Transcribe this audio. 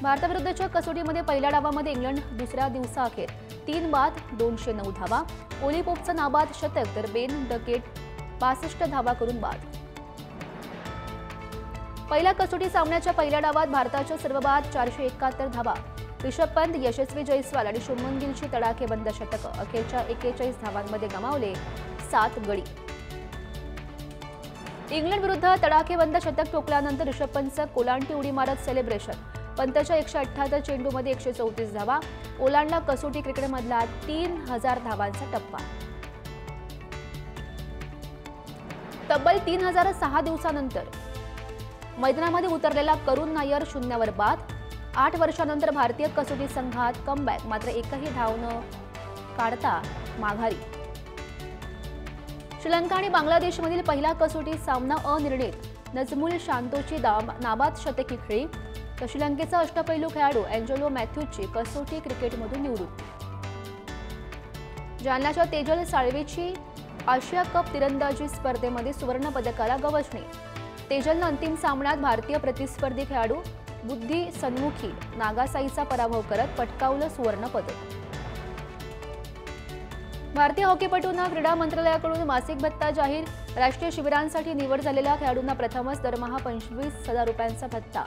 भारताविरुद्धच्या कसोटीमध्ये पहिल्या डावामध्ये इंग्लंड दुसऱ्या दिवसाअखेर 3 बाद 209 धावा, ओली पोपचा नाबाद शतक तर बेन डकेट 62 धावा करून बाद। पहिल्या कसोटी सामन्याच्या पहिल्या डावात भारताच्या सर्व बाद 471 धावा, ऋषभ पंत, यशस्वी जयस्वाल आणि शुभमन गिलची तडाखेबंद शतक, अखेरच्या 41 धावांमध्ये गमावले 7 गडी। इंग्लंड विरुद्ध तडाखेबंद शतक ठोकल्यानंतर ऋषभ पंतचं कोलांटी उडी मारत सेलिब्रेशन, पंतच्या 178 चेंडूमध्ये 134 धावा, ओलांडला कसोटी क्रिकेटमधला 3000 धावांचा टप्पा। तब्बल 3006 दिवसानंतर मैदानामध्ये उतरलेला करुण नायर 0वर बाद, 8 वर्षांनंतर भारतीय कसोटी संघात कमबॅक, मात्र एकही धाव न काढता माघारी। श्रीलंका आणि बांगलादेशमधील पहिला कसोटी सामना अनिर्णित, नजमुल शांतोची नाबाद शतकी खेळी, तर श्रीलंकेचा अष्टपैलू खेळाडू अँजेलो मॅथ्यूजची कसोटी क्रिकेटमधून निवृत्ती। जालन्याच्या तेजल साळवेची आशिया कप तिरंदाजी स्पर्धेमध्ये सुवर्ण पदकाला गवसणी, तेजलनं अंतिम सामन्यात भारतीय प्रतिस्पर्धी खेळाडू बुद्धी सन्मुखी नागासाईचा पराभव करत पटकावलं सुवर्ण पदक। भारतीय हॉकीपटूंना क्रीडा मंत्रालयाकडून मासिक भत्ता जाहीर, राष्ट्रीय शिबिरांसाठी निवड झालेल्या खेळाडूंना प्रथमच दरमहा 25,000 रुपयांचा भत्ता।